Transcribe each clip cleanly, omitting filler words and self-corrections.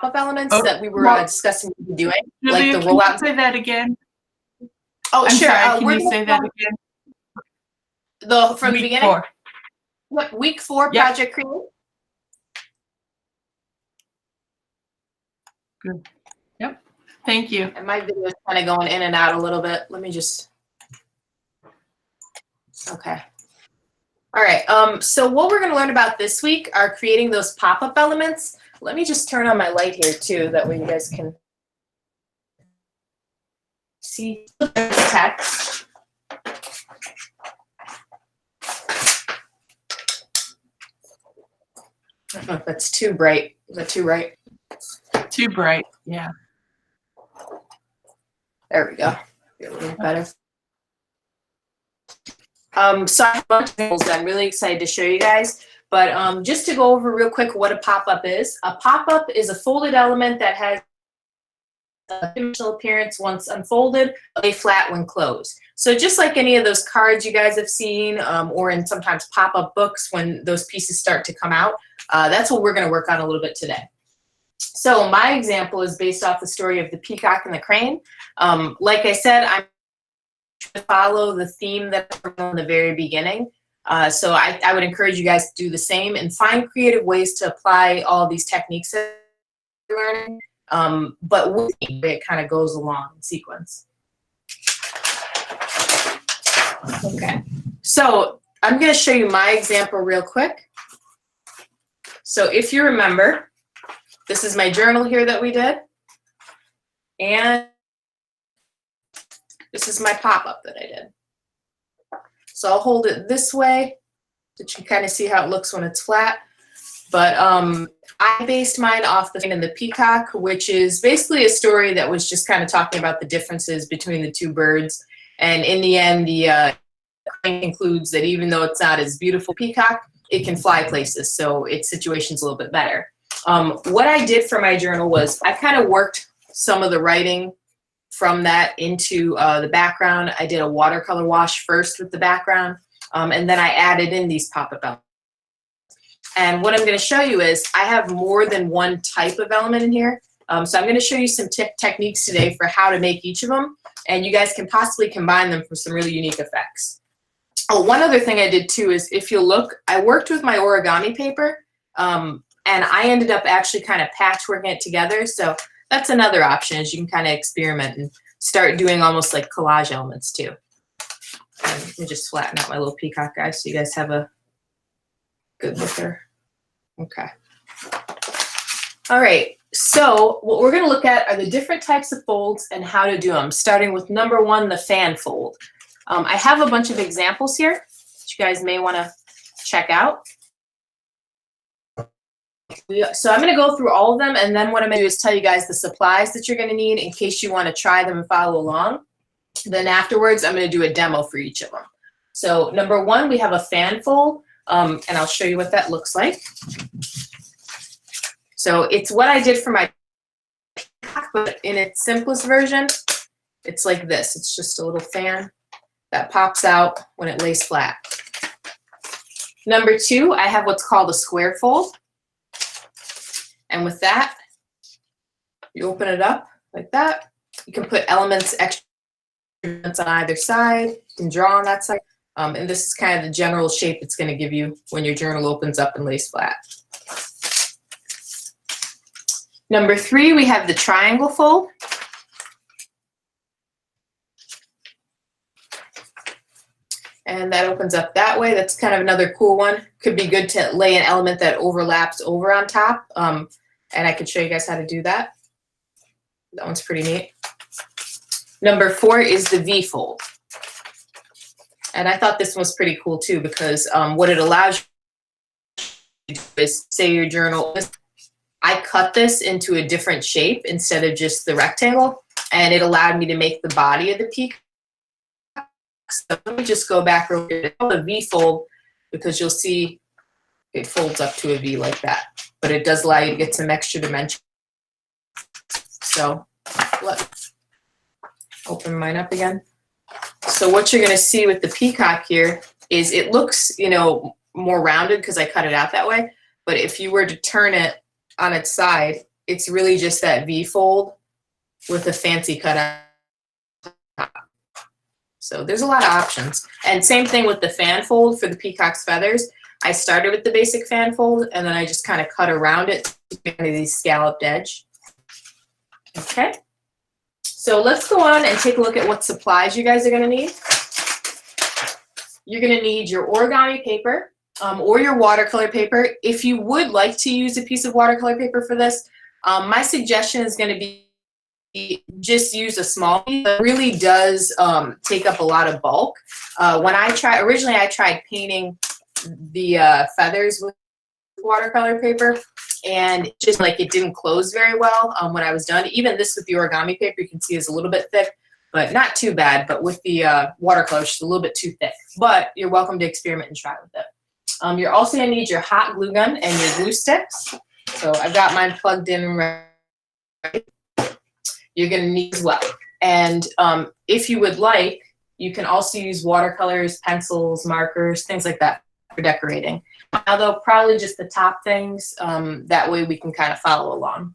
pop-up elements that we were discussing doing, Julia, like the rollout. can you say that again? Oh, I'm sure. sorry, can you say that again? From the beginning? 4. What, week 4 Yep. project create? Good. Yep. Thank you. And my video is kind of going in and out a little bit. Let me just. Okay. All right. So what we're going to learn about this week are creating those pop-up elements. Let me just turn on my light here too, that way you guys can see the text. I don't know if that's too bright. Is that too bright? Too bright. Yeah. There we go. Be a little better. So I have a bunch of examples that I'm really excited to show you guys. But just to go over real quick what a pop-up is. A pop-up is a folded element that has a dimensional appearance once unfolded, lay flat when closed. So just like any of those cards you guys have seen, or in sometimes pop-up books when those pieces start to come out, that's what we're going to work on a little bit today. So my example is based off the story of the peacock and the crane. Like I said, I'm trying to follow the theme that I in the very beginning. So I would encourage you guys to do the same and find creative ways to apply all these techniques that you're learning, but with it kind of goes along in sequence. Okay, so I'm going to show you my example real quick. So if you remember, this is my journal here that we did, and this is my pop-up that I did. So I'll hold it this way so you can kind of see how it looks when it's flat. But I based mine off the thing in the peacock, which is basically a story that was just kind of talking about the differences between the two birds. And in the end, the concludes that even though it's not as beautiful peacock, it can fly places. So its situation's a little bit better. What I did for my journal was I kind of worked some of the writing from that into the background. I did a watercolor wash first with the background, and then I added in these pop-up elements. And what I'm going to show you is I have more than one type of element in here. So I'm going to show you some techniques today for how to make each of them, and you guys can possibly combine them for some really unique effects. Oh, one other thing I did too is if you look, I worked with my origami paper, and I ended up actually kind of patchworking it together. So that's another option, is you can kind of experiment and start doing almost like collage elements too. And let me just flatten out my little peacock guy so you guys have a good look there. Okay. All right, so what we're going to look at are the different types of folds and how to do them, starting with number 1, the fan fold. I have a bunch of examples here that you guys may want to check out. So I'm going to go through all of them, and then what I'm going to do is tell you guys the supplies that you're going to need in case you want to try them and follow along. Then afterwards, I'm going to do a demo for each of them. So number 1, we have a fan fold, and I'll show you what that looks like. So it's what I did for my peacock, but in its simplest version, it's like this. It's just a little fan that pops out when it lays flat. Number 2, I have what's called a square fold. And with that, you open it up like that. You can put elements, extra elements on either side. You can draw on that side. And this is kind of the general shape it's going to give you when your journal opens up and lays flat. Number 3, we have the triangle fold. And that opens up that way. That's kind of another cool one. Could be good to lay an element that overlaps over on top. And I could show you guys how to do that. That one's pretty neat. Number 4 is the V fold. And I thought this was pretty cool too, because what it allows you to do is, say your journal, I cut this into a different shape instead of just the rectangle, and it allowed me to make the body of the peacock. So let me just go back real quick to the V fold, because you'll see it folds up to a V like that. But it does allow you to get some extra dimension. So let's open mine up again. So what you're going to see with the peacock here is it looks, you know, more rounded because I cut it out that way. But if you were to turn it on its side, it's really just that V fold with a fancy cutout. So there's a lot of options. And same thing with the fan fold for the peacock's feathers. I started with the basic fan fold and then I just kind of cut around it to get these scalloped edge. Okay. So let's go on and take a look at what supplies you guys are going to need. You're going to need your origami paper or your watercolor paper. If you would like to use a piece of watercolor paper for this, my suggestion is going to be just use a small piece. It really does take up a lot of bulk. Originally I tried painting the feathers with watercolor paper, and just like it didn't close very well when I was done. Even this with the origami paper, you can see is a little bit thick, but not too bad. But with the watercolor, it's just a little bit too thick. But you're welcome to experiment and try with it. You're also going to need your hot glue gun and your glue sticks. So I've got mine plugged in right. You're going to need as well. And if you would like, you can also use watercolors, pencils, markers, things like that for decorating. Although probably just the top things, that way we can kind of follow along.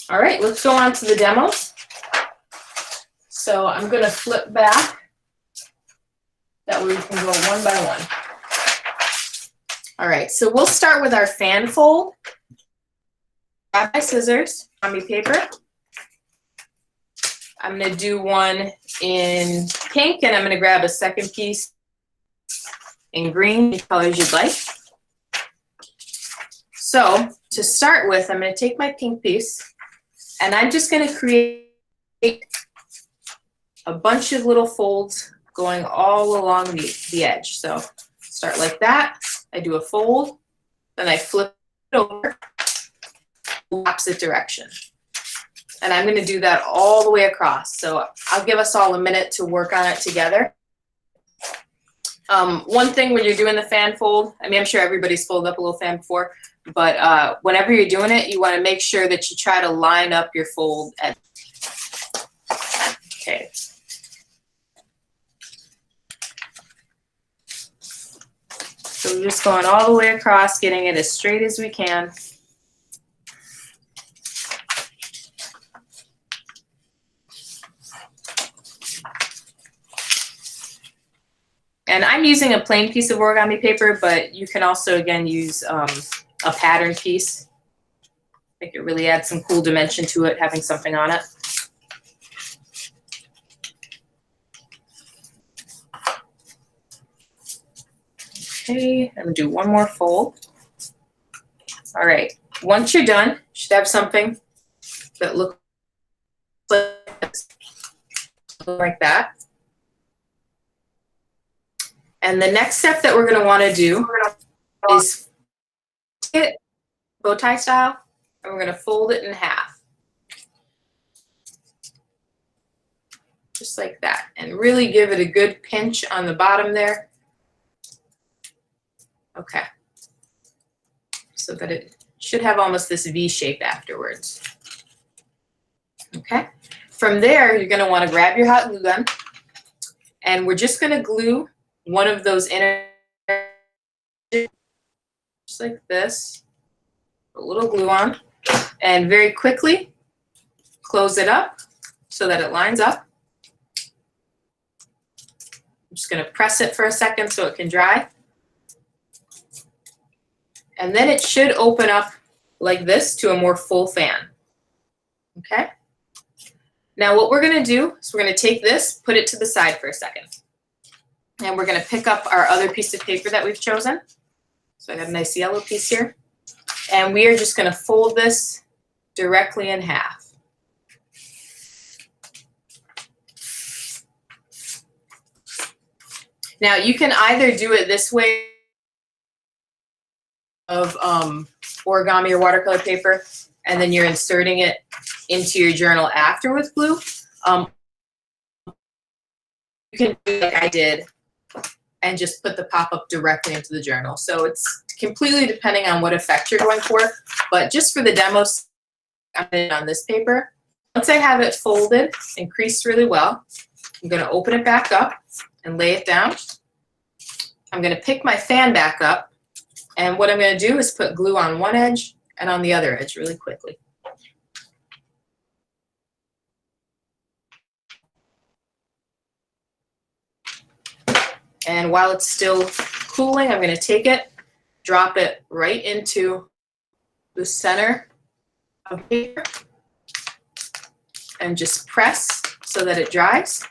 All right, let's go on to the demos. So I'm going to flip back. That way we can go one by one. All right, so we'll start with our fan fold. Grab my scissors, origami paper. I'm going to do one in pink, and I'm going to grab a second piece in green, the colors you'd like. So to start with, I'm going to take my pink piece, and I'm just going to create a bunch of little folds going all along the edge. So start like that. I do a fold, then I flip it over, opposite direction. And I'm going to do that all the way across. So I'll give us all a minute to work on it together. One thing when you're doing the fan fold, I mean, I'm sure everybody's folded up a little fan before, but whenever you're doing it, you want to make sure that you try to line up your fold edge. Okay. So we're just going all the way across, getting it as straight as we can. And I'm using a plain piece of origami paper, but you can also, again, use a pattern piece. I think it really adds some cool dimension to it, having something on it. Okay, I'm gonna do one more fold. All right, once you're done, you should have something that looks like that. And the next step that we're going to want to do is it bow tie style, and we're going to fold it in half. Just like that. And really give it a good pinch on the bottom there. Okay. So that it should have almost this V shape afterwards. Okay. From there, you're going to want to grab your hot glue gun, and we're just going to glue one of those inner, just like this, a little glue on, and very quickly close it up so that it lines up. I'm just going to press it for a second so it can dry. And then it should open up like this to a more full fan. Okay? Now what we're going to do is we're going to take this, put it to the side for a second. And we're going to pick up our other piece of paper that we've chosen. So I got a nice yellow piece here. And we are just going to fold this directly in half. Now you can either do it this way of origami or watercolor paper, and then you're inserting it into your journal after with glue. You can do like I did and just put the pop-up directly into the journal. So it's completely depending on what effect you're going for. But just for the demos on this paper, once I have it folded and creased really well, I'm going to open it back up and lay it down. I'm going to pick my fan back up, and what I'm going to do is put glue on one edge and on the other edge really quickly. And while it's still cooling, I'm going to take it, drop it right into the center of the paper, and just press so that it dries.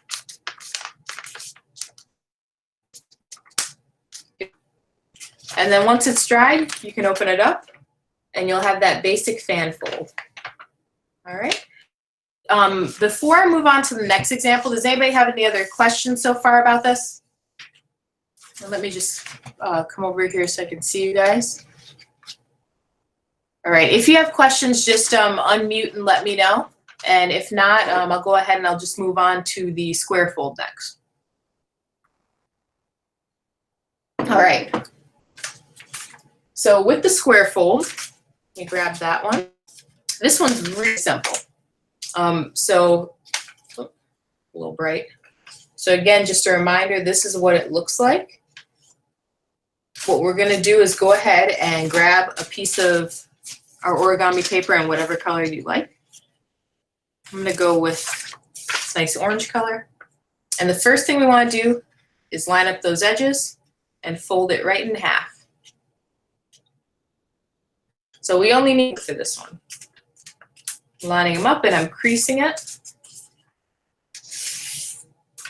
And then once it's dried, you can open it up and you'll have that basic fan fold. All right. Before I move on to the next example, does anybody have any other questions so far about this? And let me just come over here so I can see you guys. All right, if you have questions, just unmute and let me know. And if not, I'll go ahead and I'll just move on to the square fold next. All right. So with the square fold, let me grab that one. This one's really simple. A little bright. So again, just a reminder, this is what it looks like. What we're gonna do is go ahead and grab a piece of our origami paper in whatever color you like. I'm gonna go with this nice orange color. And the first thing we wanna do is line up those edges and fold it right in half. So we only need for this one. Lining them up and I'm creasing it.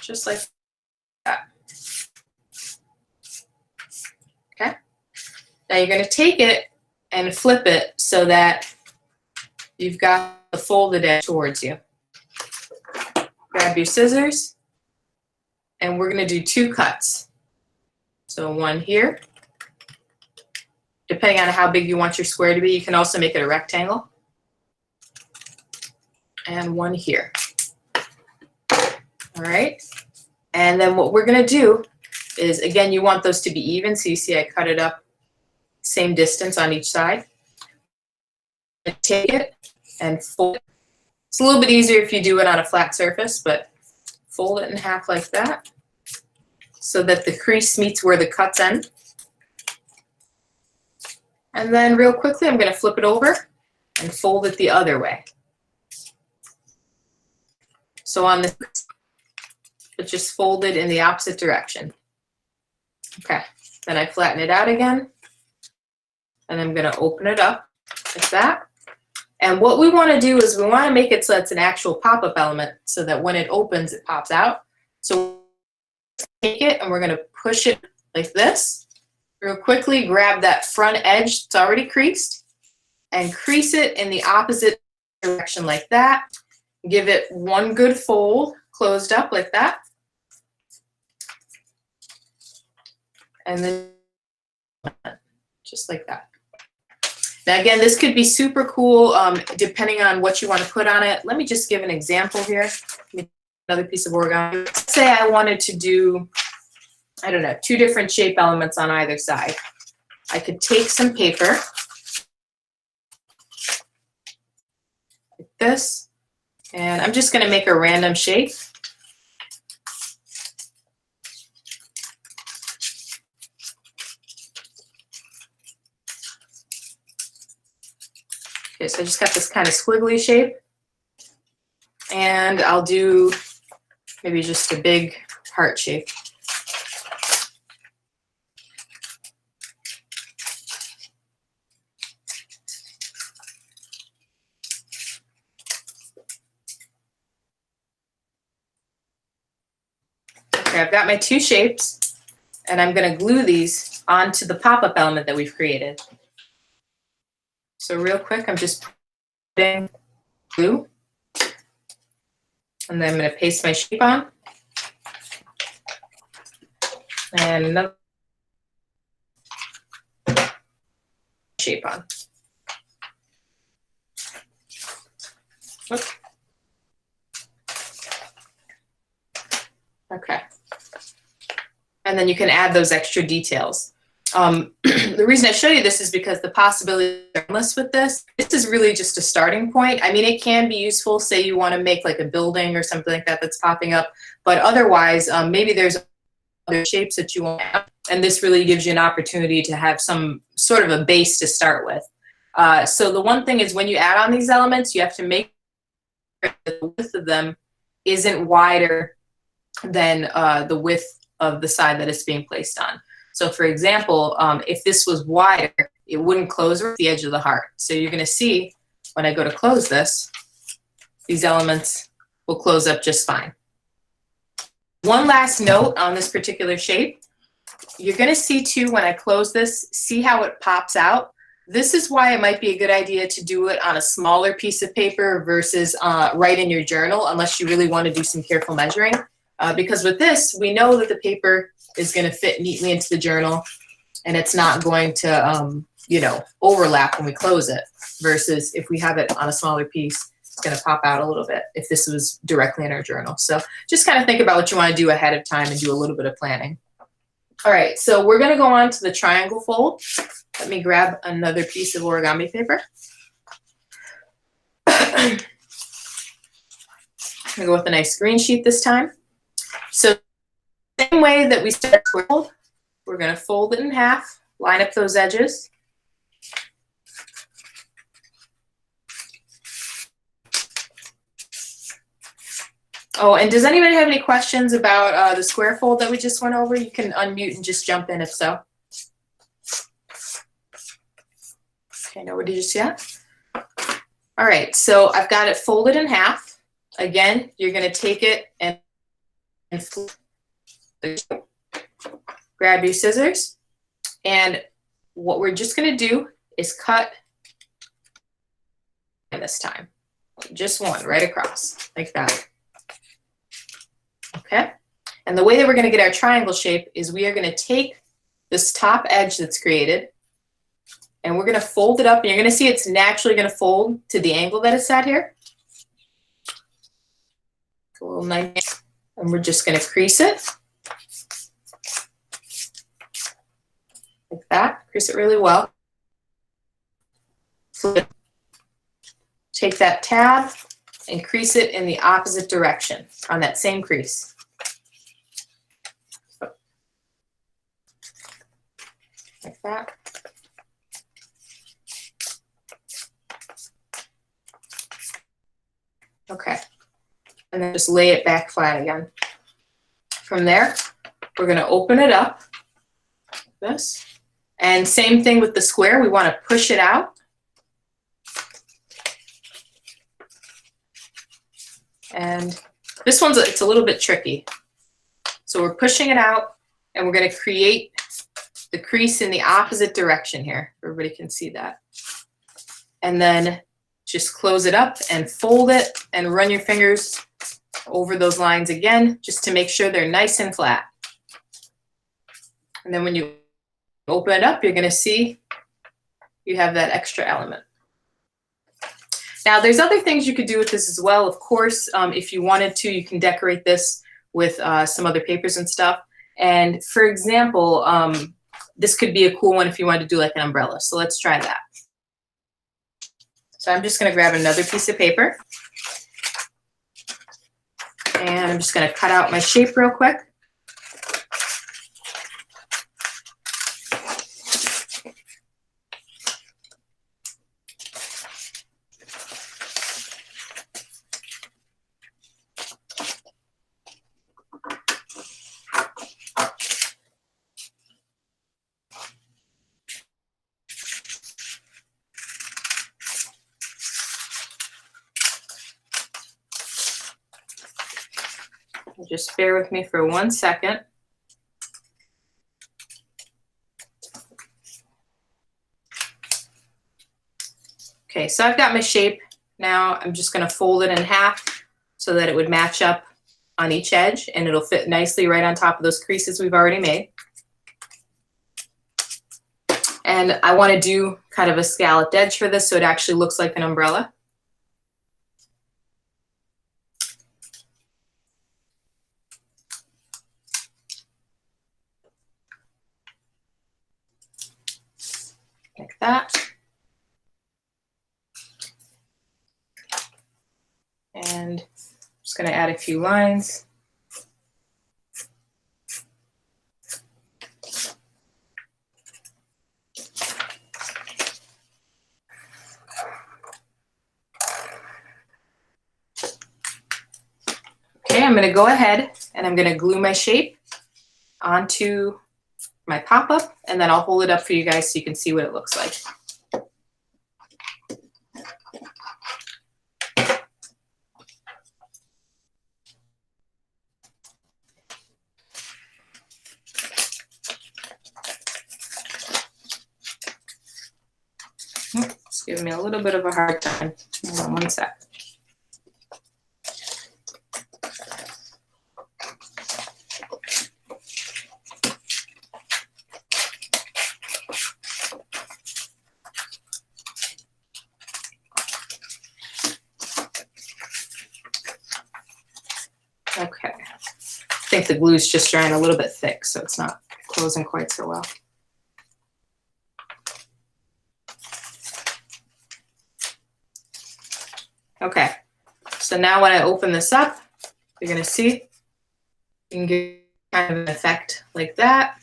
Just like that. Okay. Now you're going to take it and flip it so that you've got the folded edge towards you. Grab your scissors and we're going to do 2 cuts. So one here. Depending on how big you want your square to be, you can also make it a rectangle. And one here. All right. And then what we're going to do is, again, you want those to be even. So you see I cut it up same distance on each side. Take it and fold it. It's a little bit easier if you do it on a flat surface, but fold it in half like that so that the crease meets where the cuts end. And then real quickly, I'm going to flip it over and fold it the other way. So on this, it just folded in the opposite direction. Okay, then I flatten it out again. And I'm going to open it up like that. And what we want to do is we want to make it so it's an actual pop-up element so that when it opens, it pops out. So take it and we're going to push it like this. Real quickly, grab that front edge that's already creased and crease it in the opposite direction like that. Give it one good fold, closed up like that. And then just like that. Now again, this could be super cool depending on what you want to put on it. Let me just give an example here. Another piece of origami. Let's say I wanted to do, I don't know, 2 different shape elements on either side. I could take some paper like this, and I'm just going to make a random shape. Okay, so I just got this kind of squiggly shape, and I'll do maybe just a big heart shape. Okay, I've got my 2 shapes, and I'm going to glue these onto the pop-up element that we've created. So real quick, I'm just putting glue, and then I'm going to paste my shape on, and another shape on. Oops. Okay. And then you can add those extra details. The reason I show you this is because the possibilities are endless with this. This is really just a starting point. I mean, it can be useful, say you want to make like a building or something like that that's popping up, but otherwise, maybe there's other shapes that you want to have, and this really gives you an opportunity to have some sort of a base to start with. So the one thing is when you add on these elements, you have to make sure that the width of them isn't wider than the width of the side that it's being placed on. So for example, if this was wider, it wouldn't close with the edge of the heart. So you're going to see when I go to close this, these elements will close up just fine. One last note on this particular shape, you're going to see too when I close this, see how it pops out. This is why it might be a good idea to do it on a smaller piece of paper versus right in your journal, unless you really want to do some careful measuring. Because with this, we know that the paper is going to fit neatly into the journal and it's not going to, you know, overlap when we close it, versus if we have it on a smaller piece, it's going to pop out a little bit if this was directly in our journal. So just kind of think about what you want to do ahead of time and do a little bit of planning. All right, so we're going to go on to the triangle fold. Let me grab another piece of origami paper. I'm going to go with a nice green sheet this time. So same way that we start to fold, we're going to fold it in half, line up those edges. Oh, and does anybody have any questions about the square fold that we just went over? You can unmute and just jump in if so. Okay, nobody just yet? All right, so I've got it folded in half. Again, you're going to take it and flip. Grab your scissors, and what we're just going to do is cut this time. Just one right across, like that. Okay, and the way that we're going to get our triangle shape is we are going to take this top edge that's created and we're going to fold it up, and you're going to see it's naturally going to fold to the angle that it's at here. A little nice, and we're just going to crease it like that. Crease it really well. Flip it. Take that tab and crease it in the opposite direction on that same crease. Like that. Okay, and then just lay it back flat again. From there, we're going to open it up, like this. And same thing with the square, we want to push it out. And this one's, it's a little bit tricky. So we're pushing it out and we're going to create the crease in the opposite direction here. Everybody can see that. And then just close it up and fold it and run your fingers over those lines again, just to make sure they're nice and flat. And then when you open it up, you're going to see you have that extra element. Now, there's other things you could do with this as well. Of course, if you wanted to, you can decorate this with some other papers and stuff. And for example, this could be a cool one if you wanted to do like an umbrella. So let's try that. So I'm just going to grab another piece of paper. And I'm just going to cut out my shape real quick. Just bear with me for 1 second. Okay, so I've got my shape. Now I'm just going to fold it in half so that it would match up on each edge and it'll fit nicely right on top of those creases we've already made. And I want to do kind of a scalloped edge for this so it actually looks like an umbrella. Like that. And I'm just going to add a few lines. Okay, I'm going to go ahead and I'm going to glue my shape onto my pop-up, and then I'll hold it up for you guys so you can see what it looks like. It's giving me a little bit of a hard time. Hold on one sec. Okay. I think the glue's just drying a little bit thick, so it's not closing quite so well. Okay, so now when I open this up, you're gonna see, you can get kind of an effect like that.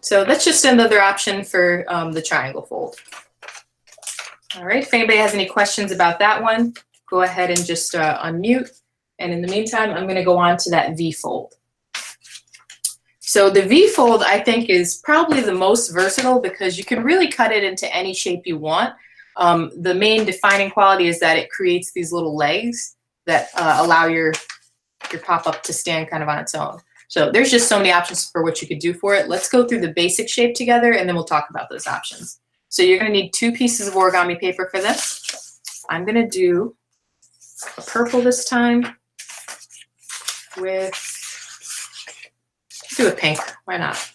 So that's just another option for the triangle fold. All right, if anybody has any questions about that one, go ahead and just unmute. And in the meantime, I'm gonna go on to that V fold. So the V fold, I think, is probably the most versatile because you can really cut it into any shape you want. The main defining quality is that it creates these little legs that allow your pop-up to stand kind of on its own. So there's just so many options for what you could do for it. Let's go through the basic shape together and then we'll talk about those options. So you're gonna need 2 pieces of origami paper for this. I'm gonna do a purple this time with, do a pink, why not?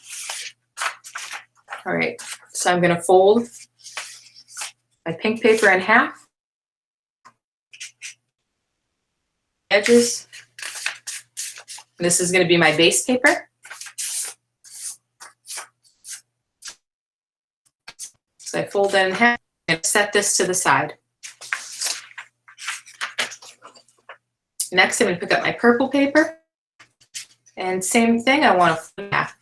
All right, so I'm gonna fold my pink paper in half, edges. This is going to be my base paper. So I fold that in half and set this to the side. Next, I'm going to pick up my purple paper. And same thing, I want to fold in half.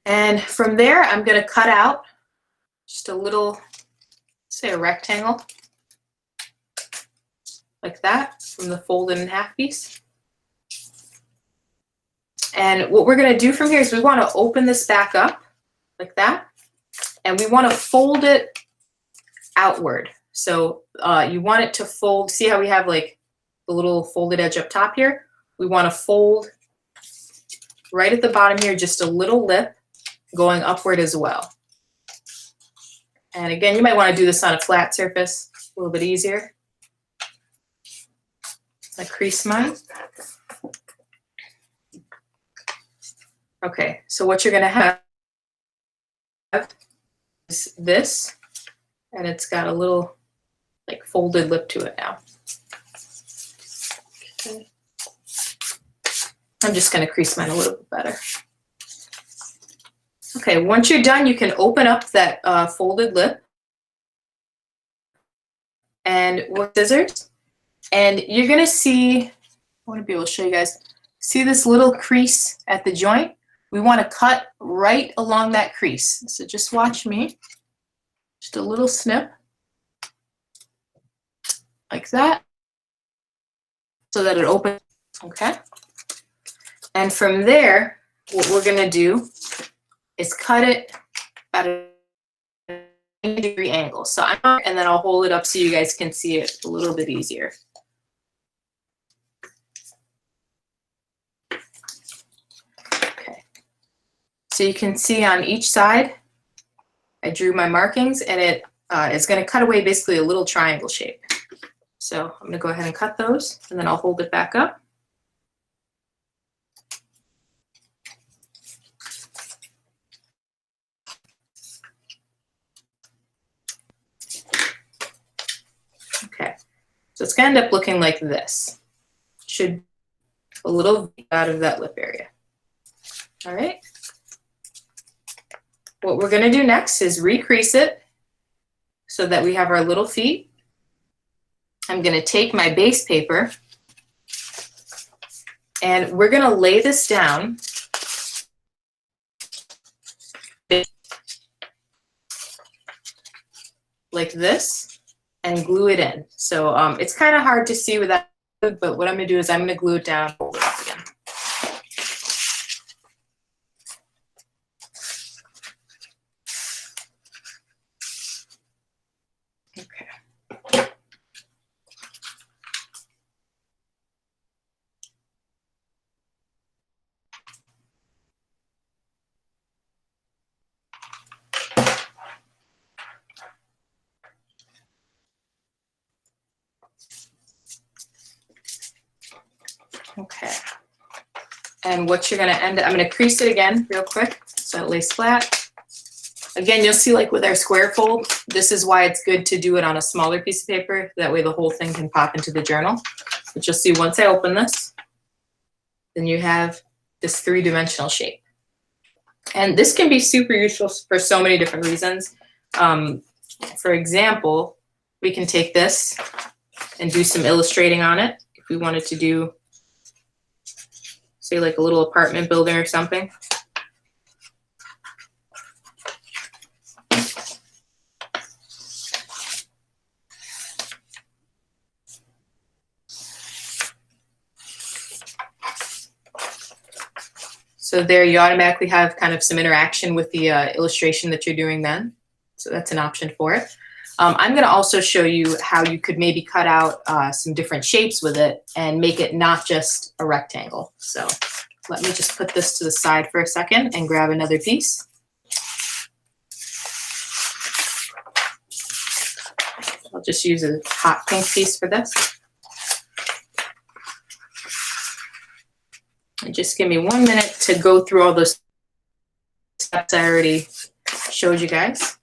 And from there, I'm going to cut out just a little, say a rectangle, like that, from the folded in half piece. And what we're going to do from here is we want to open this back up, like that, and we want to fold it outward. So you want it to fold, see how we have like the little folded edge up top here? We want to fold right at the bottom here, just a little lip going upward as well. And again, you might want to do this on a flat surface, a little bit easier. I crease mine. Okay, so what you're going to have is this, and it's got a little like folded lip to it now. Okay. I'm just going to crease mine a little bit better. Okay, once you're done, you can open up that folded lip and with scissors, and you're gonna see, I wanna be able to show you guys, see this little crease at the joint? We wanna cut right along that crease. So just watch me, just a little snip, like that, so that it opens, okay? And from there, what we're gonna do is cut it at a 90-degree angle. So and then I'll hold it up so you guys can see it a little bit easier. Okay. So you can see on each side, I drew my markings, and it is going to cut away basically a little triangle shape. So I'm going to go ahead and cut those, and then I'll hold it back up. Okay, so it's going to end up looking like this. Should a little out of that lip area. All right. What we're going to do next is recrease it so that we have our little feet. I'm going to take my base paper and we're going to lay this down like this. and glue it in. So it's kind of hard to see without, but what I'm gonna do is I'm gonna glue it down, hold it up again. Okay. Okay. And what you're gonna end up, I'm gonna crease it again real quick so it lays flat. Again, you'll see like with our square fold, this is why it's good to do it on a smaller piece of paper. That way the whole thing can pop into the journal. But you'll see once I open this, then you have this three-dimensional shape. And this can be super useful for so many different reasons. For example, we can take this and do some illustrating on it. If we wanted to do, say, like a little apartment building or something. So there you automatically have kind of some interaction with the illustration that you're doing then. So that's an option for it. I'm gonna also show you how you could maybe cut out some different shapes with it and make it not just a rectangle. So let me just put this to the side for a second and grab another piece. I'll just use a hot pink piece for this. And just give me 1 minute to go through all those steps I already showed you guys.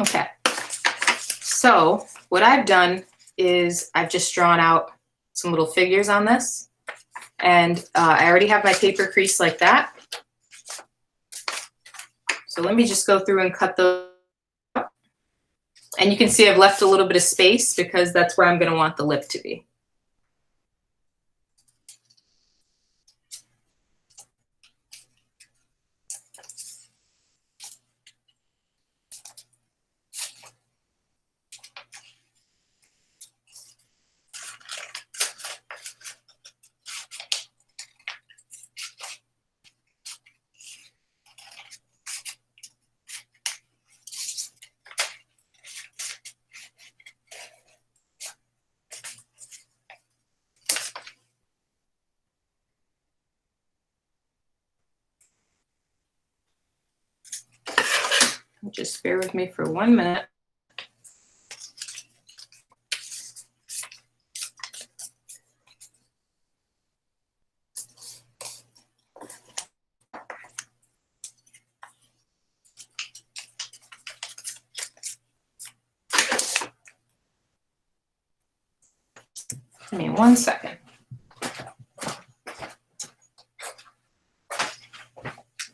Okay, so what I've done is I've just drawn out some little figures on this, and I already have my paper crease like that. So let me just go through and cut those out. And you can see I've left a little bit of space because that's where I'm going to want the lip to be. Just bear with me for 1 minute. Give me 1 second.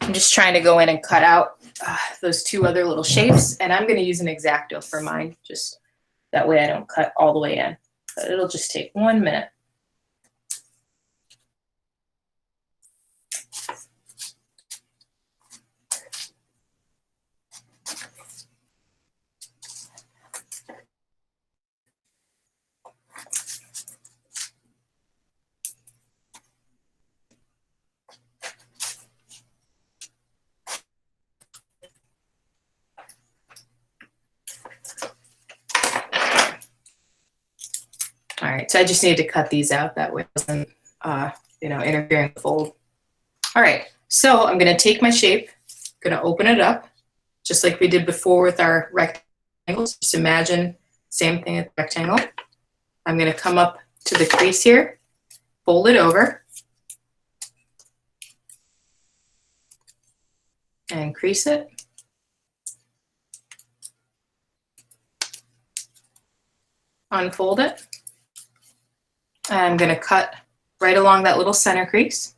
I'm just trying to go in and cut out those two other little shapes, and I'm going to use an X-Acto for mine, just that way I don't cut all the way in. But it'll just take 1 minute. All right, so I just need to cut these out that way it doesn't, interfering with the fold. All right, so I'm gonna take my shape, gonna open it up, just like we did before with our rectangles. Just imagine, same thing as rectangle. I'm gonna come up to the crease here, fold it over, and crease it. unfold it. I'm going to cut right along that little center crease.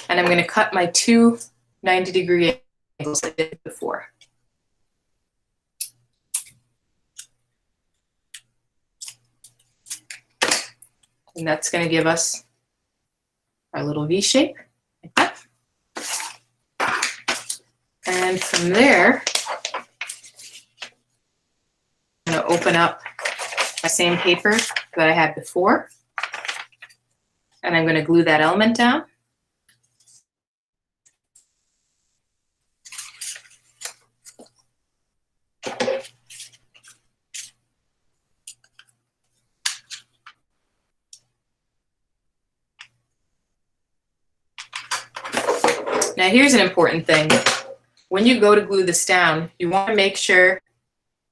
And I'm going to cut my two 90-degree angles I did before. And that's going to give us our little V shape, like that. And from there, I'm going to open up my same paper that I had before. And I'm going to glue that element down. Now here's an important thing. When you go to glue this down, you want to make sure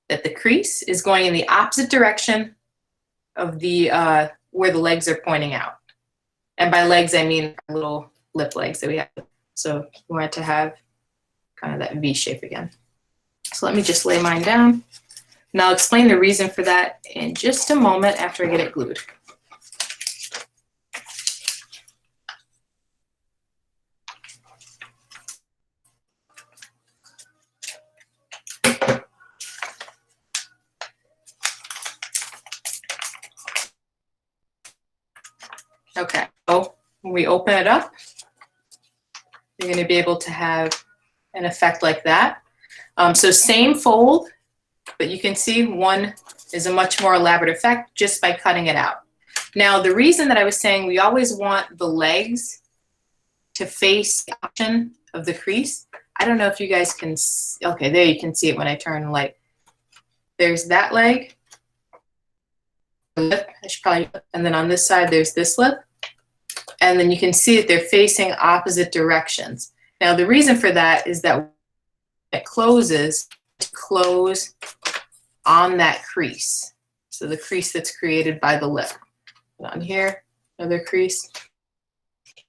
that the crease is going in the opposite direction of the where the legs are pointing out. And by legs, I mean little lip legs that we have. So we want it to have kind of that V shape again. So let me just lay mine down. And I'll explain the reason for that in just a moment after I get it glued. Okay, so when we open it up, you're going to be able to have an effect like that. So same fold, but you can see one is a much more elaborate effect just by cutting it out. Now, the reason that I was saying we always want the legs to face the option of the crease, I don't know if you guys can see, okay, there you can see it when I turn the light. There's that leg, lip, I should probably, and then on this side, there's this lip. And then you can see that they're facing opposite directions. Now, the reason for that is that it closes to close on that crease. So the crease that's created by the lip. On here, another crease.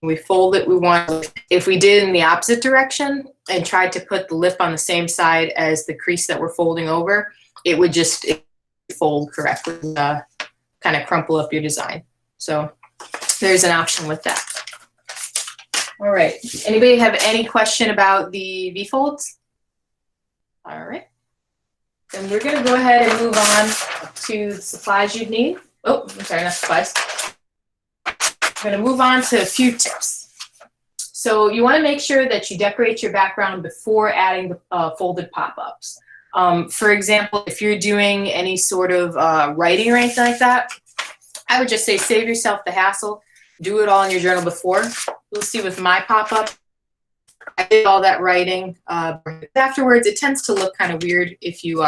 We fold it, we want, if we did in the opposite direction and tried to put the lip on the same side as the crease that we're folding over, it would just fold correctly, kind of crumple up your design. So there's an option with that. All right, anybody have any question about the V-folds? All right, then we're gonna go ahead and move on to the supplies you'd need. Oh, I'm sorry, not supplies. I'm gonna move on to a few tips. So you wanna make sure that you decorate your background before adding the folded pop-ups. For example, if you're doing any sort of writing or anything like that, I would just say save yourself the hassle. Do it all in your journal before. You'll see with my pop-up, I did all that writing. Afterwards, it tends to look kind of weird if you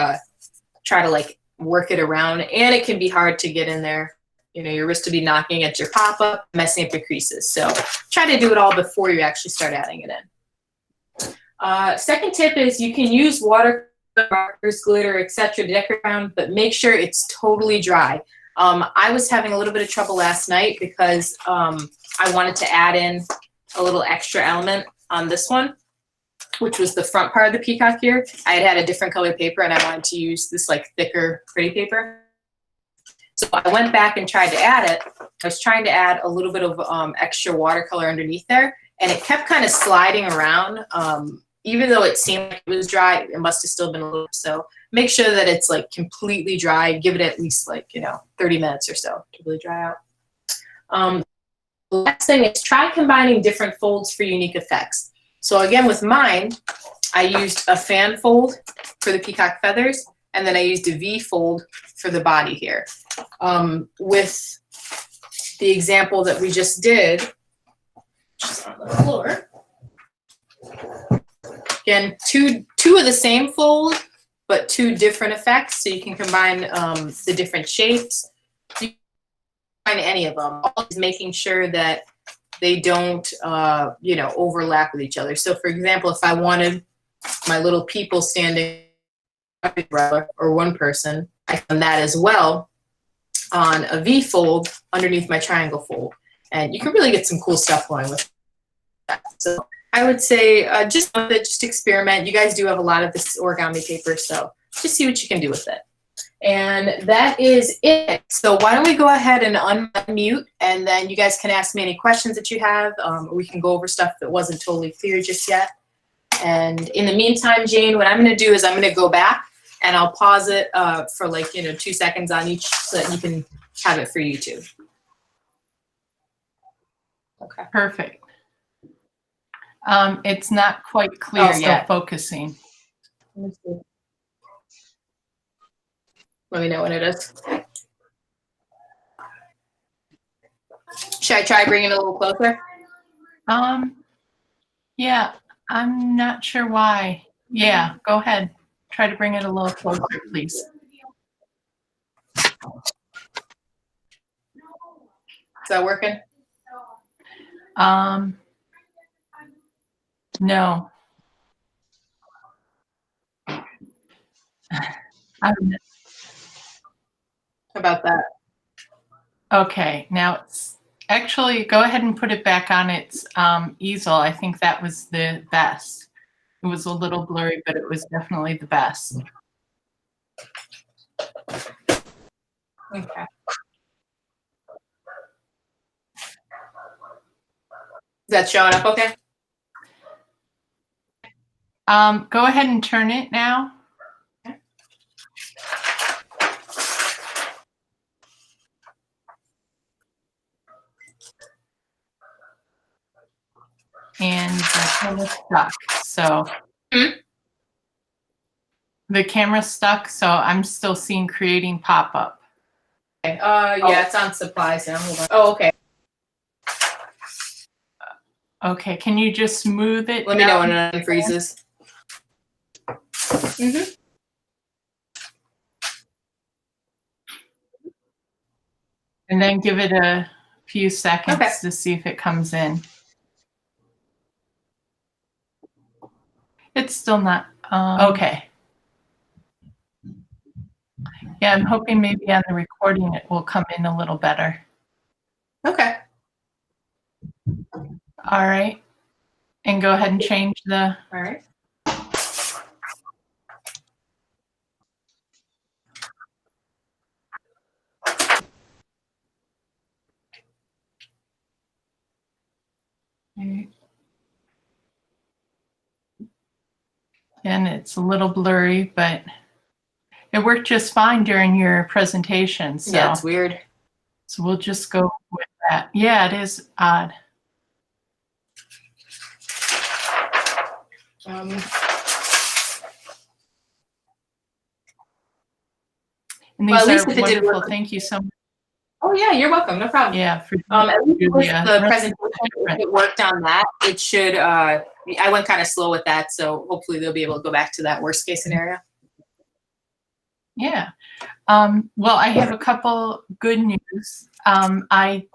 try to like work it around, and it can be hard to get in there. You know, your wrist will be knocking at your pop-up, messing up your creases. So try to do it all before you actually start adding it in. Second tip is you can use water, markers, glitter, etc. to decorate around, but make sure it's totally dry. I was having a little bit of trouble last night because I wanted to add in a little extra element on this one, which was the front part of the peacock here. I had a different color paper and I wanted to use this like thicker, pretty paper. So I went back and tried to add it. I was trying to add a little bit of extra watercolor underneath there, and it kept kind of sliding around. Even though it seemed like it was dry, it must have still been a little. So make sure that it's like completely dry. Give it at least like, 30 minutes or so to really dry out. The last thing is try combining different folds for unique effects. So again, with mine, I used a fan fold for the peacock feathers, and then I used a V fold for the body here. With the example that we just did, which is on the floor, again, two of the same fold, but two different effects, so you can combine the different shapes. You can combine any of them, always making sure that they don't, overlap with each other. So for example, if I wanted my little people standing or one person, I found that as well on a V fold underneath my triangle fold. And you can really get some cool stuff going with that. So I would say just experiment. You guys do have a lot of this origami paper, so just see what you can do with it. And that is it. So why don't we go ahead and unmute, and then you guys can ask me any questions that you have. Or we can go over stuff that wasn't totally clear just yet. And in the meantime, Jane, what I'm going to do is I'm going to go back and I'll pause it for like, 2 seconds on each so that you can have it for YouTube. Okay. Perfect. It's not quite clear still yet. Focusing. Let me see. Let me know when it is. Should I try bringing it a little closer? Yeah, I'm not sure why. Yeah, go ahead. Try to bring it a little closer, please. Is that working? No. How about that? Okay, now it's actually, go ahead and put it back on its easel. I think that was the best. It was a little blurry, but it was definitely the best. Okay. Is that showing up okay? Go ahead and turn it now. And the camera's stuck, so the camera's stuck, so I'm still seeing creating pop-up. Okay. Yeah, it's on supplies now. Hold on. Oh, okay. Okay, can you just smooth it Let me know when it unfreezes. Mm-hmm. And then give it a few seconds Okay. to see if it comes in. It's still not, okay. Yeah, I'm hoping maybe on the recording it will come in a little better. Okay. All right. And go ahead and change the, All right. and it's a little blurry, but it worked just fine during your presentation. So, Yeah, it's weird. So we'll just go with that. Yeah, it is odd. And these well, at least are if it did wonderful. work. Thank you so much. Oh yeah, you're welcome. No problem. Yeah, for at least with Julia. the presentation, if it worked on that, it should. I went kind of slow with that, so hopefully they'll be able to go back to that worst case scenario. Yeah. Well, I have a couple good news. I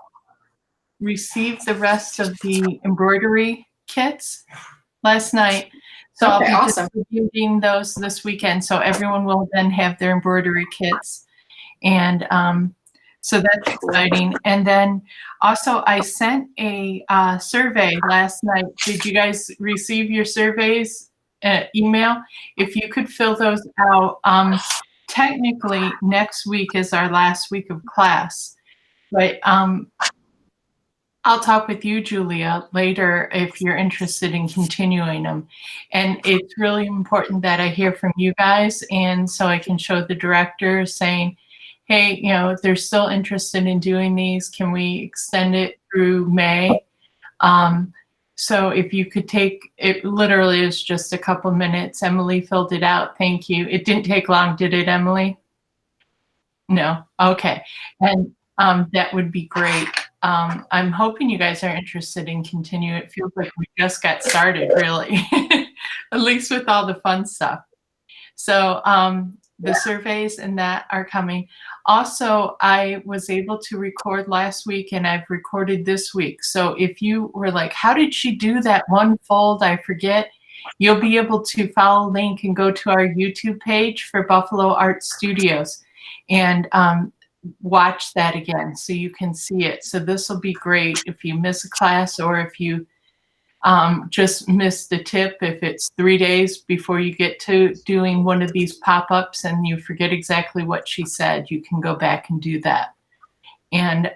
received the rest of the embroidery kits last night. So Okay, I'll be awesome. distributing those this weekend. So everyone will then have their embroidery kits. And so that's exciting. And then also I sent a survey last night. Did you guys receive your surveys email? If you could fill those out. Technically, next week is our last week of class. But I'll talk with you, Julia, later if you're interested in continuing them. And it's really important that I hear from you guys, and so I can show the director saying, hey, if they're still interested in doing these, can we extend it through May? So if you could take, it literally is just a couple minutes. Emily filled it out. Thank you. It didn't take long, did it, Emily? No. Okay. And that would be great. I'm hoping you guys are interested in continuing. It feels like we just got started, really, at least with all the fun stuff. So the surveys and that are coming. Also, I was able to record last week and I've recorded this week. So if you were like, how did she do that one fold? I forget. You'll be able to follow a link and go to our YouTube page for Buffalo Art Studios and watch that again so you can see it. So this will be great if you miss a class or if you just missed the tip. If it's 3 days before you get to doing one of these pop-ups and you forget exactly what she said, you can go back and do that. And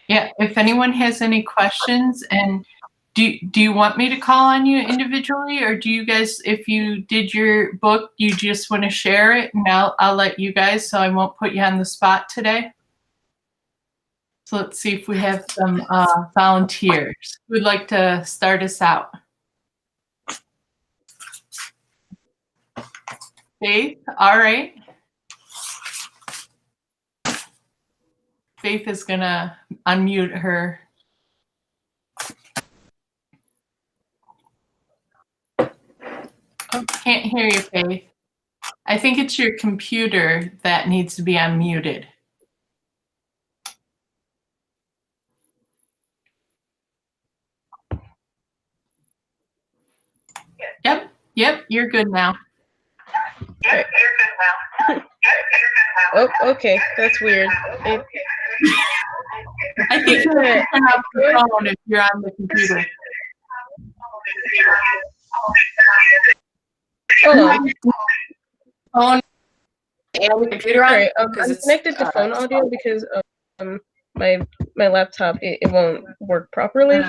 yeah, if anyone has any questions, and do you want me to call on you individually, or do you guys, if you did your book, you just want to share it, and I'll let you guys, so I won't put you on the spot today? So let's see if we have some volunteers who would like to start us out. Faith, all right. Faith is gonna unmute her. Oh, can't hear you, Faith. I think it's your computer that needs to be unmuted. Yep, you're good now. Right. Oh, okay, that's weird. I think you can turn off the phone if you're on the computer. Hold on. Phone and the computer on. Sorry, I'm connected to phone audio because my laptop it won't work properly.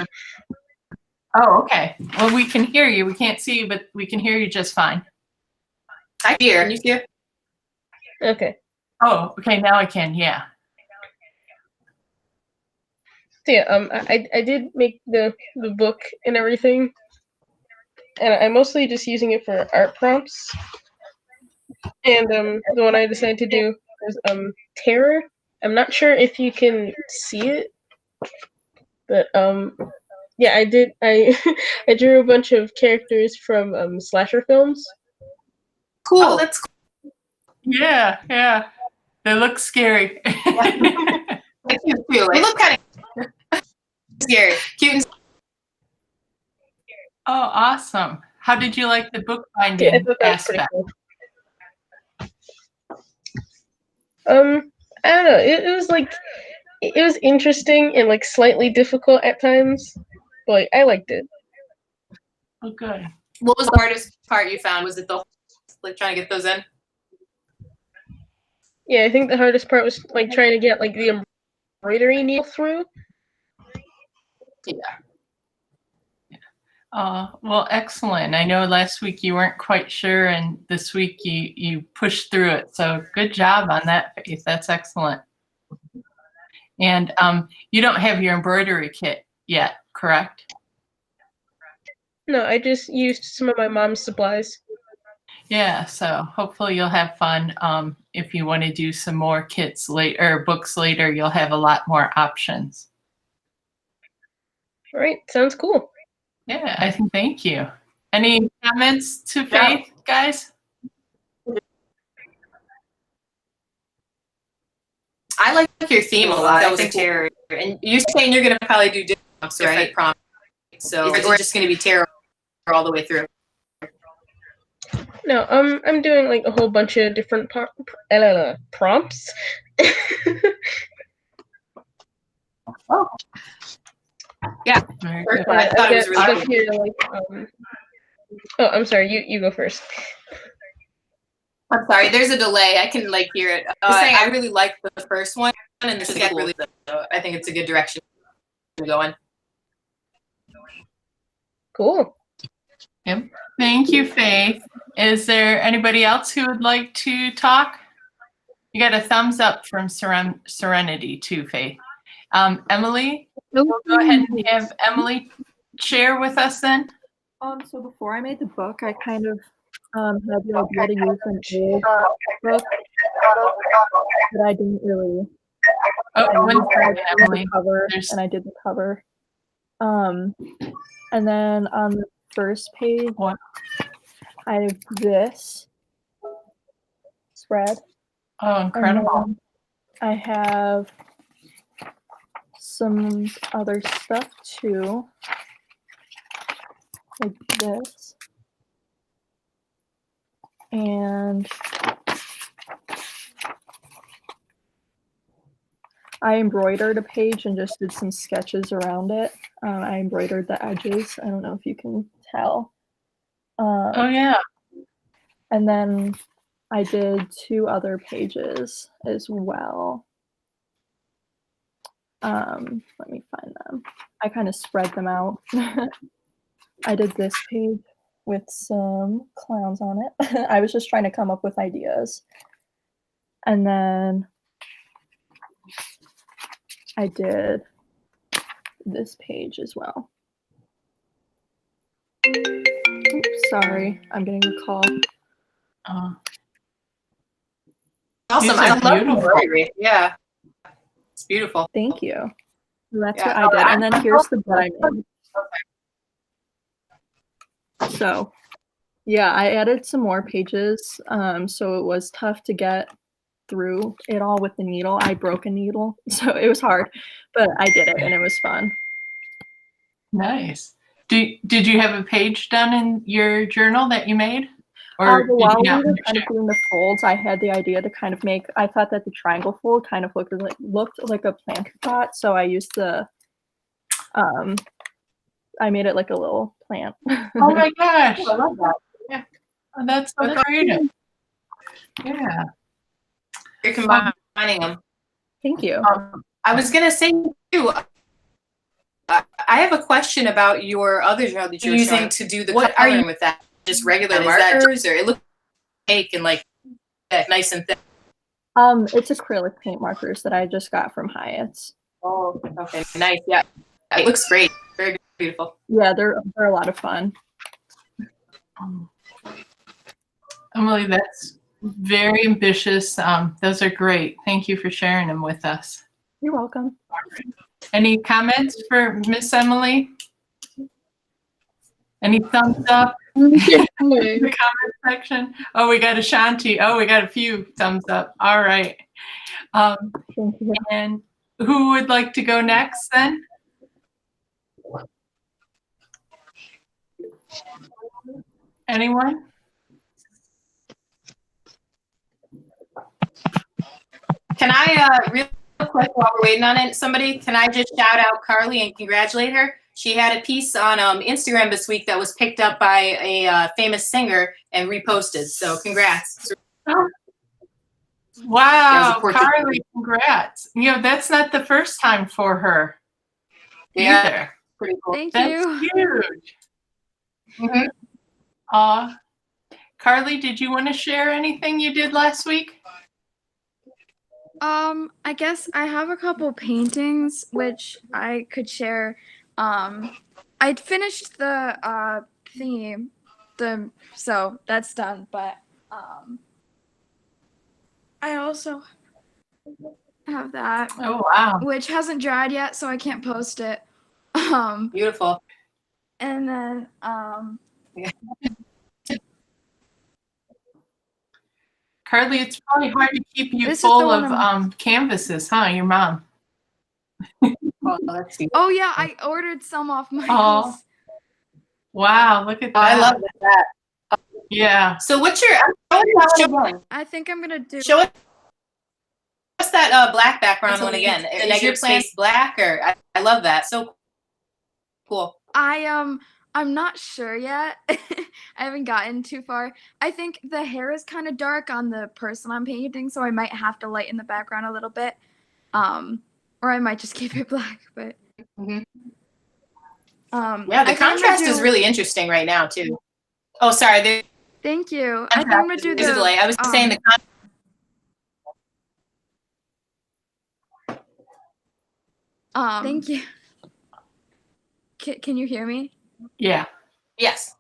Oh, okay. Well, we can hear you. We can't see you, but we can hear you just fine. I hear. Can you hear? Okay. Oh, okay. Now I can. Yeah. So yeah, I did make the book and everything, and I'm mostly just using it for art prompts. And the one I decided to do was terror. I'm not sure if you can see it, but yeah, I did. I drew a bunch of characters from slasher films. Cool. Oh, that's cool. Yeah. They look scary. I do too. They look kind of scary. Cute and Oh, awesome. How did you like the bookbinding aspect? Cool. I don't know. It was like it was interesting and like slightly difficult at times, but like, I liked it. Oh, good. What was the hardest part you found? Was it the like trying to get those in? Yeah, I think the hardest part was like trying to get like the embroidery needle through. Yeah. Well, excellent. I know last week you weren't quite sure, and this week you pushed through it. So good job on that, Faith. That's excellent. And you don't have your embroidery kit yet, correct? No, I just used some of my mom's supplies. Yeah, so hopefully you'll have fun. If you want to do some more kits later or books later, you'll have a lot more options. All right, sounds cool. Yeah, I think, thank you. Any comments to Faith, guys? I like your theme a lot. That was terror. And you're saying you're going to probably do different prompts, right? So or is it just going to be terror all the way through? No, I'm doing like a whole bunch of different prompts. Oh. Yeah. I thought it was really here, like, oh, I'm sorry. You go first. I'm sorry. There's a delay. I can like hear it. I really like the first one, and this is really. So I think it's a good direction to go in. Cool. Yep. Thank you, Faith. Is there anybody else who would like to talk? You got a thumbs up from Serenity too, Faith. Emily, we'll go ahead and have Emily share with us then. So before I made the book, I kind of had the idea to use an old book, but I didn't really. Emily. Cover, and I did the cover. And then on the first page, I have this spread. Oh, incredible. I have some other stuff too, like this. And I embroidered a page and just did some sketches around it. I embroidered the edges. I don't know if you can tell. Oh yeah. And then I did 2 other pages as well. Let me find them. I kind of spread them out. I did this page with some clowns on it. I was just trying to come up with ideas. And then I did this page as well. Oops, sorry, I'm getting a call. Awesome. These I are love beautiful. embroidery. Yeah. It's beautiful. Thank you. So that's Yeah. what I did. And then here's the book I made. So yeah, I added some more pages. So it was tough to get through it all with the needle. I broke a needle, so it was hard, but I did it and it was fun. Nice. Did you have a page done in your journal that you made? Or While did we you were not kind of doing the folds, I had the idea to kind of make, I thought that the triangle fold kind of looked like a planter pot, so I used the, I made it like a little plant. Oh my gosh. I love that. Yeah. Oh, that's so That's creative. Yeah. You're combining them. Thank you. I was going to say, too, I have a question about your other journal that you're using to do the coloring with that. Just regular markers, or it looks cake and like nice and thick? It's acrylic paint markers that I just got from Hyatt's. Oh, okay, nice. Yeah, it looks great. Very beautiful. Yeah, they're a lot of fun. Emily, that's very ambitious. Those are great. Thank you for sharing them with us. You're welcome. Any comments for Miss Emily? Any thumbs up in the comment section? Oh, we got Ashanti. Oh, we got a few thumbs up. All right. Thank you. And who would like to go next then? Anyone? Can I, real quick while we're waiting on it, somebody, can I just shout out Carly and congratulate her? She had a piece on Instagram this week that was picked up by a famous singer and reposted. So congrats. Oh. Yeah, Wow, it was a portrait. Carly, congrats. You know, that's not the first time for her Yeah, either. pretty cool. Thank That's you. huge. Mm-hmm. Carly, did you want to share anything you did last week? I guess I have a couple paintings which I could share. I'd finished the theme, so that's done. But I also have that, Oh, wow. which hasn't dried yet, so I can't post it. Beautiful. And then Carly, it's probably hard to keep you This is the full one of canvases, huh? Your mom. Oh, let's see. oh yeah, I ordered some off Oh, Michael's. wow, look at that. I love that. Yeah. So what's your, I think I'm gonna do. show us that black background It's a one leaf. again. Is Negative your plan- space black, or I love that. So cool. I'm not sure yet. I haven't gotten too far. I think the hair is kind of dark on the person I'm painting, so I might have to lighten the background a little bit. Or I might just keep it black, but Mhm. I Yeah, the think I'm gonna contrast is do- really interesting right now too. Oh, sorry. Thank you. I think I'm gonna do There's a delay. I was saying the Thank you. Can you hear me? Yeah. yes.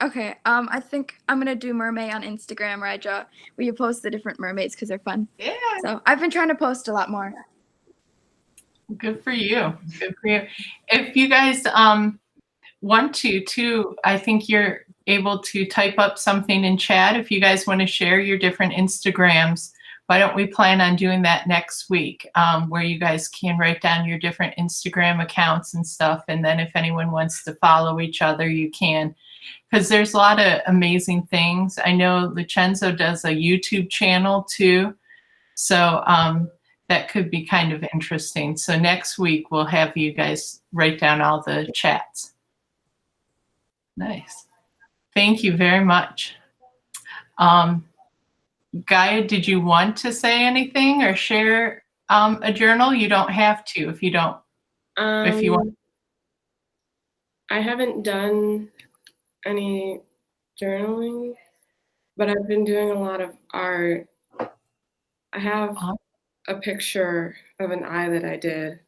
Okay. I think I'm gonna do mermaid on Instagram where you post the different mermaids because they're fun. Yeah. So I've been trying to post a lot more. Good for you. Good for you. If you guys want to too, I think you're able to type up something in chat if you guys want to share your different Instagrams. Why don't we plan on doing that next week, where you guys can write down your different Instagram accounts and stuff, and then if anyone wants to follow each other, you can, because there's a lot of amazing things. I know Lucenzo does a YouTube channel too, so that could be kind of interesting. So next week we'll have you guys write down all the chats. Nice. Thank you very much. Gaia, did you want to say anything or share a journal? You don't have to if you don't. If you want. I haven't done any journaling, but I've been doing a lot of art. I have a picture of an eye that I did.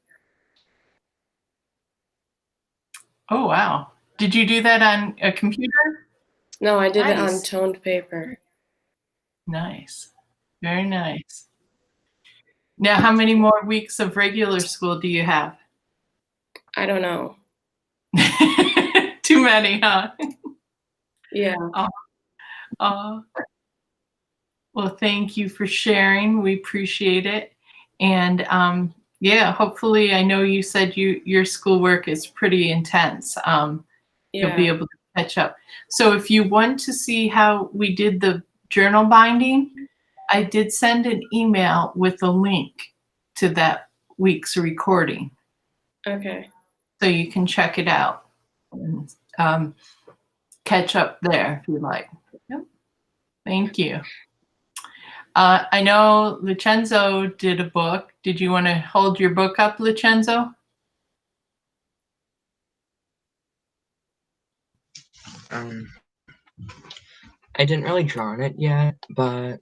Oh, wow. Did you do that on a computer? No, I did it on Nice. toned paper. Nice. Very nice. Now, how many more weeks of regular school do you have? I don't know. Too many, huh? Yeah. Well, thank you for sharing. We appreciate it. And yeah, hopefully, I know you said your schoolwork is pretty intense. You'll be Yeah. able to catch up. So if you want to see how we did the journal binding, I did send an email with a link to that week's recording. Okay. So you can check it out and catch up there if you like. Yep. Thank you. I know Lucenzo did a book. Did you want to hold your book up, Lucenzo? I didn't really draw on it yet, but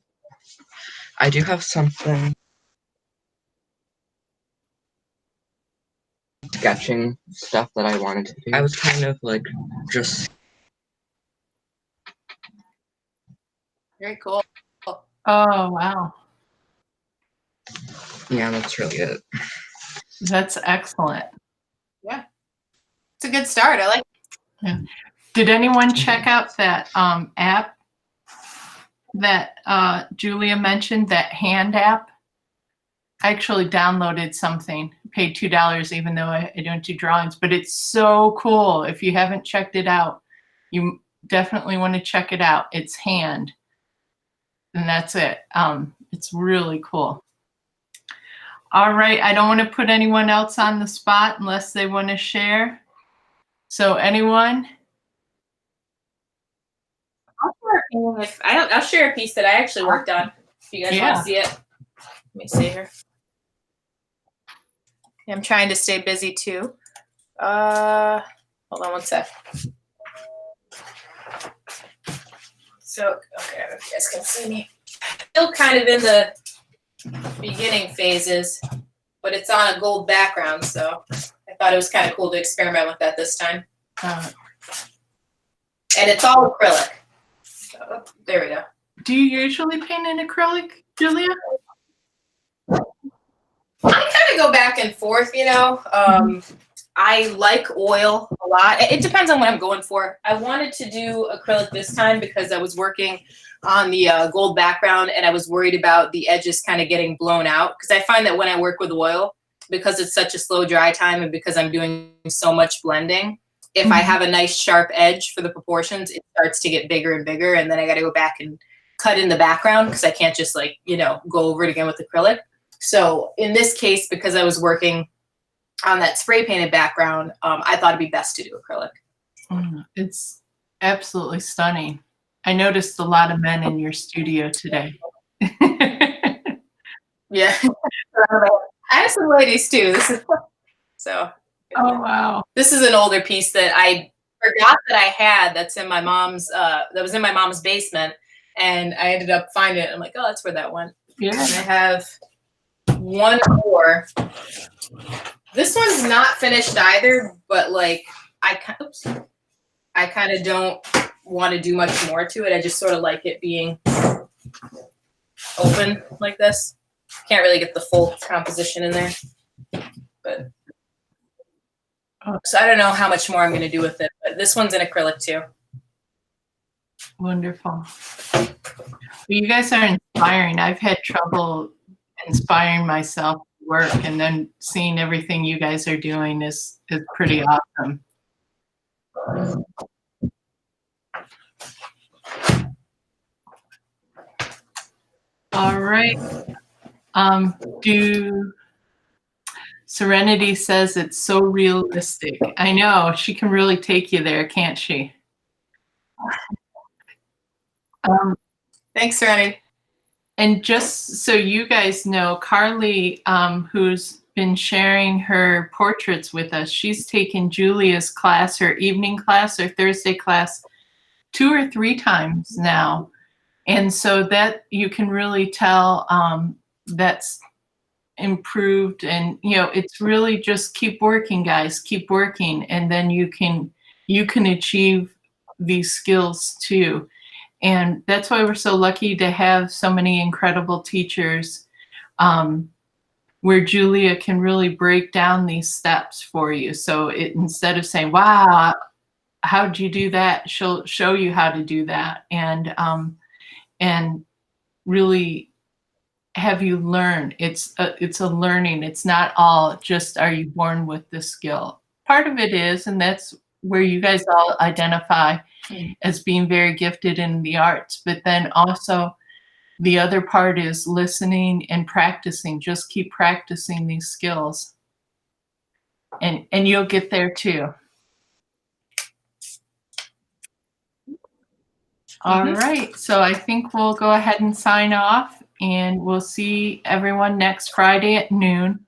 I do have something sketching stuff that I wanted to do. I was kind of like just Very cool. Oh, wow. yeah, that's really it. That's excellent. Yeah. It's a good start. I like Yeah. Did anyone check out that app that Julia mentioned, that hand app? I actually downloaded something, paid $2, even though I don't do drawings, but it's so cool. If you haven't checked it out, you definitely want to check it out. It's hand, and that's it. It's really cool. All right, I don't want to put anyone else on the spot unless they want to share. So anyone? I'll share a piece that I actually worked on. If you guys want Yeah. to see it, let me see here. I'm trying to stay busy too. Hold on one sec. So, okay, I don't know if you guys can see me. Still kind of in the beginning phases, but it's on a gold background, so I thought it was kind of cool to experiment with that this time. And it's all acrylic. So, there we go. Do you usually paint in acrylic, Julia? I kind of go back and forth, you know. I like oil a lot. It depends on what I'm going for. I wanted to do acrylic this time because I was working on the gold background and I was worried about the edges kind of getting blown out. Because I find that when I work with oil, because it's such a slow dry time and because I'm doing so much blending, if I have a nice sharp edge for the proportions, it starts to get bigger and bigger. And then I got to go back and cut in the background because I can't just like, you know, go over it again with acrylic. So in this case, because I was working on that spray painted background, I thought it'd be best to do acrylic. It's absolutely stunning. I noticed a lot of men in your studio today. Yeah. I have some ladies too. So. Oh, wow. This is an older piece that I forgot that I had. That's in my mom's. That was in my mom's basement, and I ended up finding it. I'm like, oh, that's where that went. Yeah. And I have one more. This one's not finished either, but like I kind of don't want to do much more to it. I just sort of like it being open like this. Can't really get the full composition in there, but. So I don't know how much more I'm going to do with it, but this one's in acrylic too. Wonderful. Well, you guys are inspiring. I've had trouble inspiring myself to work, and then seeing everything you guys are doing is pretty awesome. All right. Do Serenity says it's so realistic. I know, she can really take you there, can't she? Thanks, Ronnie. And just so you guys know, Carly, who's been sharing her portraits with us, she's taken Julia's class, her evening class or Thursday class, 2 or 3 times now. And so that you can really tell that's improved. And, you know, it's really just keep working, guys, keep working. And then you can achieve these skills too. And that's why we're so lucky to have so many incredible teachers where Julia can really break down these steps for you. So instead of saying, wow, how'd you do that? She'll show you how to do that and really have you learn. It's a learning. It's not all just, are you born with this skill? Part of it is, and that's where you guys all identify as being very gifted in the arts, but then also the other part is listening and practicing. Just keep practicing these skills and you'll get there too. All right, so I think we'll go ahead and sign off, and we'll see everyone next Friday at noon.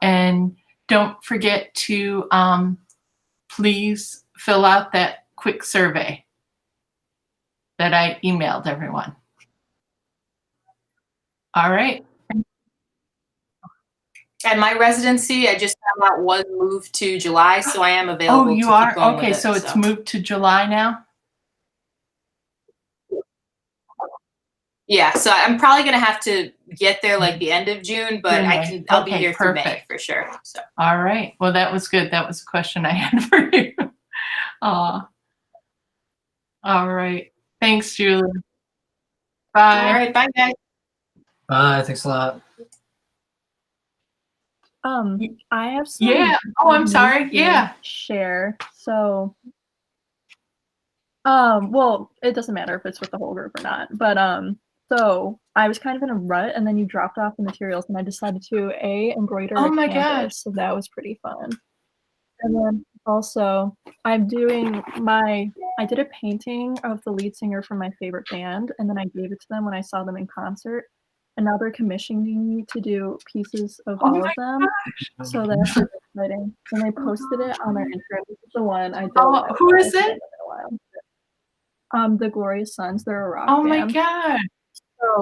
And don't forget to please fill out that quick survey that I emailed everyone. All right. And my residency, I just found out, was moved to July, so I am available. Oh, you to are? keep going Okay, with it, so it's moved to July now? Yeah, so I'm probably gonna have to get there like the end of June, but I'll be here through May for sure. So. All right. Well, that was good. That was a question I had for you. All right. Thanks, Julie. Bye. All right, bye guys. Bye. Thanks a lot. I have some. Yeah. Oh, I'm sorry. Yeah. Share. So, well, it doesn't matter if it's with the whole group or not, but so I was kind of in a rut, and then you dropped off the materials, and I decided to embroider a canvas, so that was pretty fun. And then also, I did a painting of the lead singer from my favorite band, and then I gave it to them when I saw them in concert. And now they're commissioning me to do pieces of all of them. Gosh. So that's really exciting. And they posted it on their Instagram. This is the one I did. Oh, who is it? The Glorious Sons. They're a rock band. Oh my God. So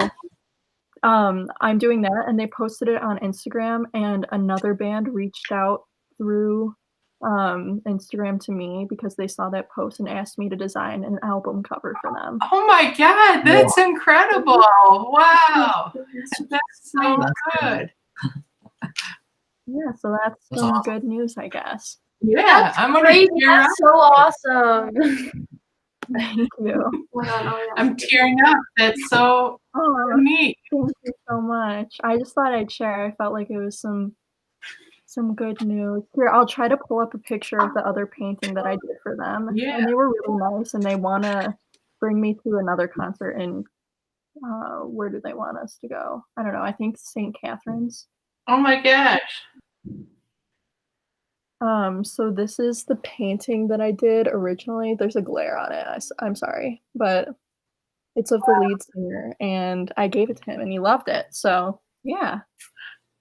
I'm doing that, and they posted it on Instagram, and another band reached out through Instagram to me because they saw that post and asked me to design an album cover for them. Oh my God, that's incredible. Wow. That's so good. Yeah, so that's some awesome. Good news, I guess. Yeah, that's I'm great. That's so awesome. Thank you. I'm tearing up. That's so neat. Thank you so much. I just thought I'd share. I felt like it was some good news. Here, I'll try to pull up a picture of the other painting that I did for them. Yeah. And they were really nice, and they want to bring me to another concert in, where do they want us to go? I don't know. I think St. Catherine's. Oh my gosh. So this is the painting that I did originally. There's a glare on it. I'm sorry, but it's of the lead singer, and I gave it to him, and he loved it. So yeah.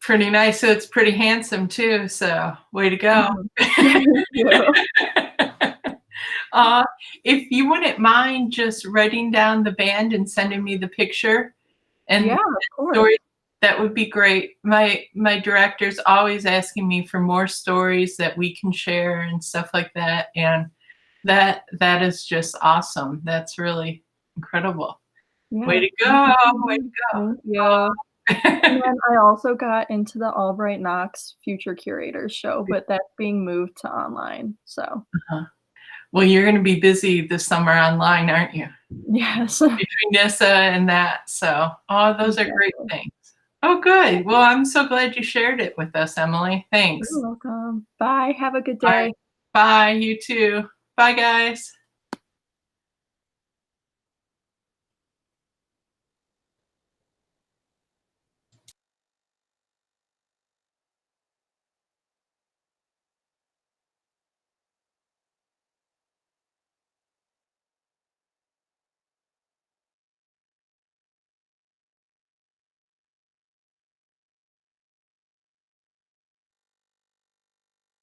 Pretty nice. So it's pretty handsome too. So way to go. If you wouldn't mind just writing down the band and sending me the picture and yeah, of course. Story, that would be great. My director's always asking me for more stories that we can share and stuff like that. And that is just awesome. That's really incredible. Yeah. Way to go. Way to go. Yeah. And then I also got into the Albright Knox Future Curators show, but that's being moved to online. So, well, you're going to be busy this summer online, aren't you? Yes. Between NISA and that. So, those are great things. Oh, good. Well, I'm so glad you shared it with us, Emily. Thanks. You're welcome. Bye. Have a good day. Bye. You too. Bye, guys.